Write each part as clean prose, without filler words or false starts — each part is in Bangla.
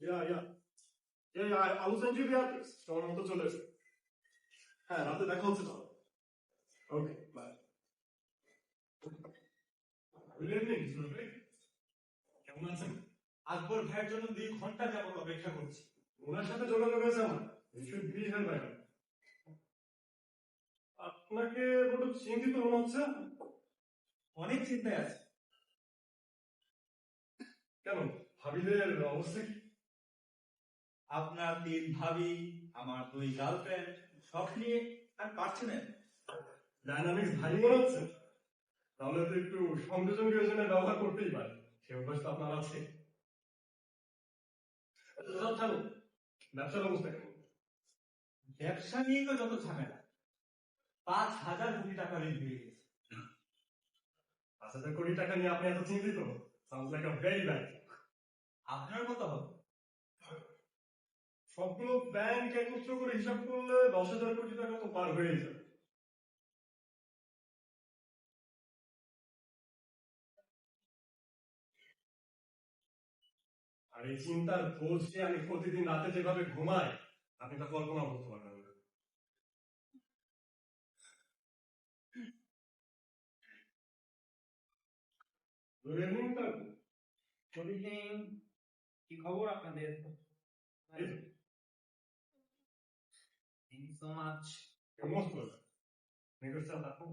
I will send you the address. সময় মতো চলে এসো। হ্যাঁ, রাতে দেখা হচ্ছে তাহলে। ওকে, বাই। গুড ইভিনিং, কেমন আছেন? আকবর ভাইয়ের জন্য 2 ঘন্টা যাবত অপেক্ষা করছি। ওনার সাথে যোগাযোগ আছে আমার। You should be here by now. আপনাকে বড় চিন্তিত মনে হচ্ছে। অনেক চিন্তায় আছে। কেন? ভাবিদের অবস্থা কি? আপনার 3 ভাবি, আমার 2 গার্লফ্রেন্ড, সব নিয়ে আর পারছি না। ডাইনামিক্স ভারী মনে হচ্ছে। তাহলে তো একটু সংযোজন বিয়োজনের ব্যবহার করতেই পারে। সে অভ্যাস তো আপনার আছে। ব্যবসার অবস্থা কেমন? ব্যবসা নিয়ে তো যত ঝামেলা। 5,000 কোটি টাকা ঋণ হয়ে গেছে। 5,000 কোটি টাকা নিয়ে আপনি এত চিন্তিত? Sounds like a very bad thing. আপনার কত হবে? সবগুলো ব্যাংক একত্র করে হিসাব করলে 10,000 কোটি টাকা তো পার হয়ে যাবে। আর এই চিন্তার বোঝ যে আমি প্রতিদিন রাতে যেভাবে ঘুমাই, আপনি তা কল্পনা করতে পারবেন না। Good evening sir. Good evening. কি খবর আপনাদের? Thank you so much. Most welcome. Negotiate আপনি।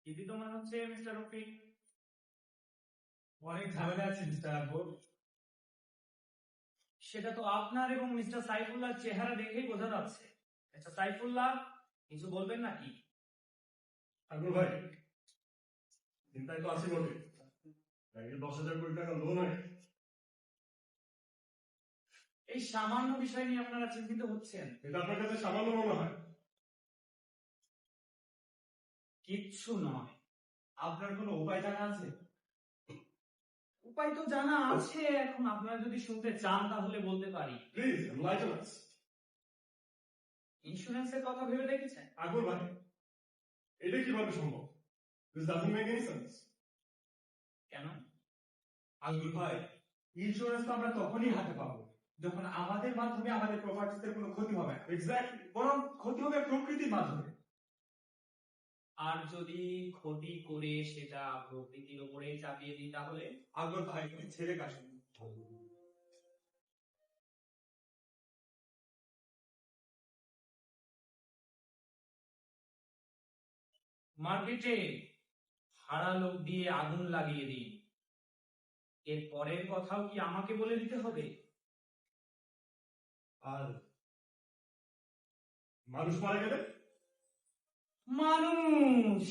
চিন্তিত মনে হচ্ছে মিস্টার রফিক। অনেক ঝামেলা আছে মিস্টার আকবর। সেটা তো আপনার এবং মিস্টার সাইফুল্লাহ চেহারা দেখেই বোঝা যাচ্ছে। আচ্ছা সাইফুল্লাহ, কিছু বলবেন নাকি? আকবর ভাই, চিন্তায় তো আছি বটে। ব্যাংকে 10,000 কোটি টাকা লোন হয়। এই সামান্য বিষয় নিয়ে আপনারা চিন্তিত হচ্ছেন? এটা আপনার কাছে সামান্য মনে হয়? কিচ্ছু নয়। আপনার কোনো উপায় জানা আছে? উপায় তো জানা আছে, এখন আপনারা যদি শুনতে চান তাহলে বলতে পারি। প্লিজ এনলাইটেন আস। ইন্স্যুরেন্সের কথা ভেবে দেখেছেন? আকবর ভাই, এটা কিভাবে সম্ভব? This doesn't make any sense. কেন? আকবর ভাই, ইন্স্যুরেন্স তো আমরা তখনই হাতে পাবো যখন আমাদের মাধ্যমে আমাদের প্রপার্টিসের কোনো ক্ষতি হবে না। এক্স্যাক্টলি। বরং ক্ষতি হবে প্রকৃতির মাধ্যমে। আর যদি ক্ষতি করে সেটা প্রকৃতির উপরে চাপিয়ে দিই তাহলে? আকবর ভাই, তুমি ছেড়ে কাশুন। মার্কেটে হারা লোক দিয়ে আগুন লাগিয়ে দিন, এর পরের কথাও কি আমাকে বলে দিতে হবে? আর মানুষ মারা গেলে? মানুষ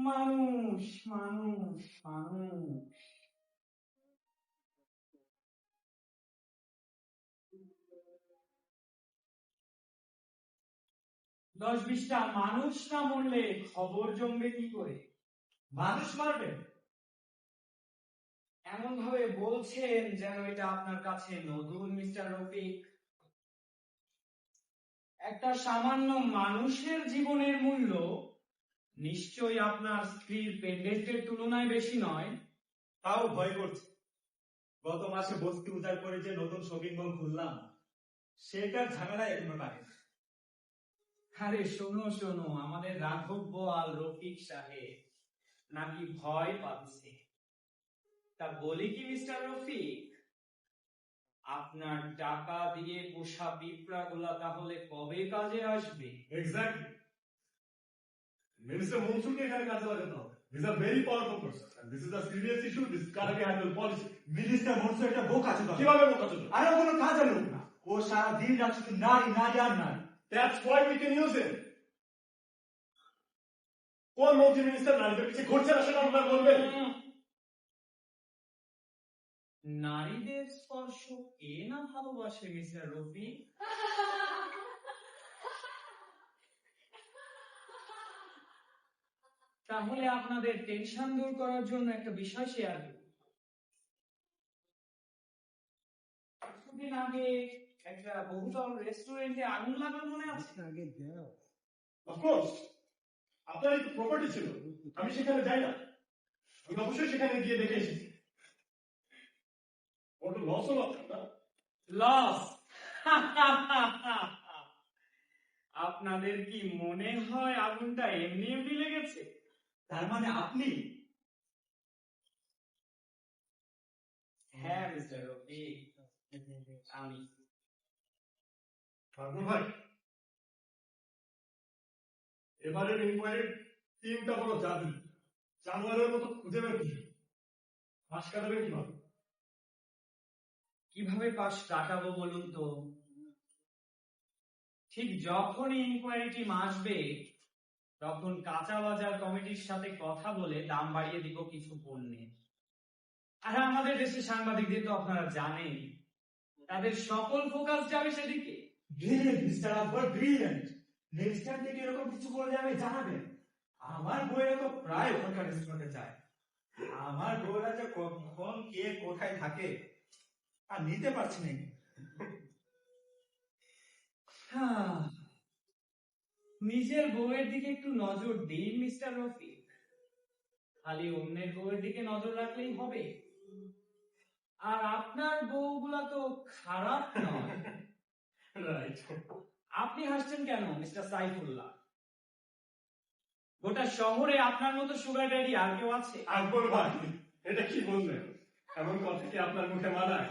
মানুষ মানুষ মানুষ 10-20টা মানুষ না মরলে খবর জমবে কি করে? মানুষ মারবে? এমন ভাবে বলছেন যেন এটা আপনার কাছে নতুন মিস্টার রফিক। একটা সামান্য মানুষের জীবনের মূল্য নিশ্চয়ই আপনার স্ত্রীর পেন্ডেন্টের তুলনায় বেশি নয়। তাও ভয় করছে। গত মাসে বস্তি উজাড় করে যে নতুন শপিং মল খুললাম, সেটার ঝামেলা এখনো কাটে। আরে শোনো শোনো, আমাদের রাঘব বোয়াল রফিক সাহেব নাকি ভয় পাচ্ছে। তা বলি কি মিস্টার রফিক, আপনার টাকা দিয়ে পোষা পিঁপড়া গুলা তাহলে কবে কাজে আসবে? এক্স্যাক্টলি। মিনিস্টার মনসুরকে এখানে কাজে লাগাতে হবে। These are very powerful persons and this is a serious issue. This cannot be handled policy. Minister Mansur একটা বোকা আছে। কিভাবে বোকাচোদা? আরে কোনো কাজের লোক না, ও সারা দিন রাত শুধু নারী নারী আর নারী। That's why we can use him. কোন মন্ত্রী মিনিস্টার নারীদের পিছিয়ে ঘুরছে না সেটা আপনারা বলবেন? নারীদের স্পর্শ কে না ভালোবাসে মিস্টার রফিক? তাহলে আপনাদের টেনশন দূর করার জন্য একটা বিষয় শেয়ার করব। কিছুদিন আগে একটা বহুতল রেস্টুরেন্টে আগুন লাগার মনে আছে? অফকোর্স, আপনারই তো প্রপার্টি ছিল, আমি সেখানে যাই না, আমি অবশ্যই সেখানে গিয়ে দেখে এসেছি। বড় লস হলো আপনার না? লস? আপনাদের কি মনে হয় আগুনটা এমনি এমনি লেগেছে? তার মানে আপনি? হ্যাঁ মিস্টার রফিক, আমি। ঠাকুর ভাই, এবারের ইনকোয়ারির টিমটা বড় জাদু, জানোয়ারের মতো খুঁজে বের করবে। পাশ কাটাবেন কিভাবে? কিভাবে পাশ কাটাবো বলুন তো? ঠিক যখনই ইনকোয়ারি টিম আসবে তখন কাঁচা বাজার কমিটির সাথে কথা বলে দাম বাড়িয়ে দিব কিছু পণ্যের। আর আমাদের দেশে সাংবাদিকদের তো আপনারা জানেন, তাদের সকল ফোকাস যাবে সেদিকে। ব্রিলিয়েন্ট মিস্টার আকবর, ব্রিলিয়েন্ট। নেক্সট টাইম থেকে এরকম কিছু করলে আমি জানাবেন। আমার বইয়েরা তো প্রায় ওখানকার রেস্টুরেন্টে যায়। আমার বইয়েরা যে কখন কে কোথায় থাকে আর নিতে পারছি না। হ্যাঁ, নিজের বউয়ের দিকে একটু নজর দিন মিস্টার রফিক, খালি অন্যের বউয়ের দিকে নজর রাখলেই হবে। আর আপনার বউগুলা তো খারাপ নয়। রাইট। আপনি হাসছেন কেন মিস্টার সাইফুল্লাহ? গোটা শহরে আপনার মতো সুগার ড্যাডি আর কেউ আছে? আকবর ভাই, এটা কি বললেন? এমন কথা কি আপনার মুখে মানায়?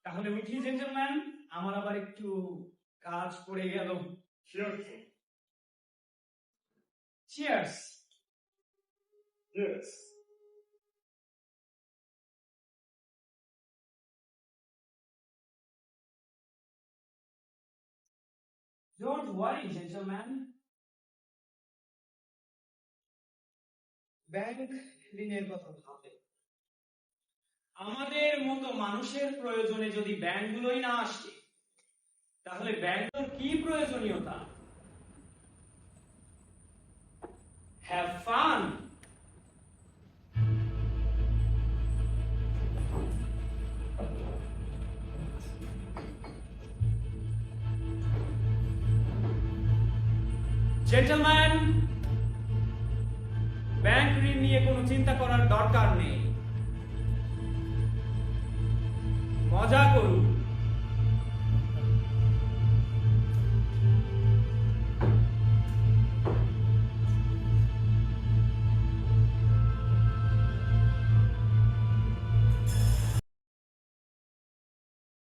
তাহলে উঠি জেন্টলম্যান, আমার আবার একটু কাজ পড়ে গেল। Sure. Cheers. Yes. Don't worry gentleman, bank ঋণের কথা ভাবে। আমাদের মতো মানুষের প্রয়োজনে যদি ব্যাংকগুলোই না আসে তাহলে ব্যাংকের কি প্রয়োজনীয়তা? Have fun. জেন্টলম্যান, ব্যাংক ঋণ নিয়ে কোনো চিন্তা করার দরকার নেই, মজা করুন।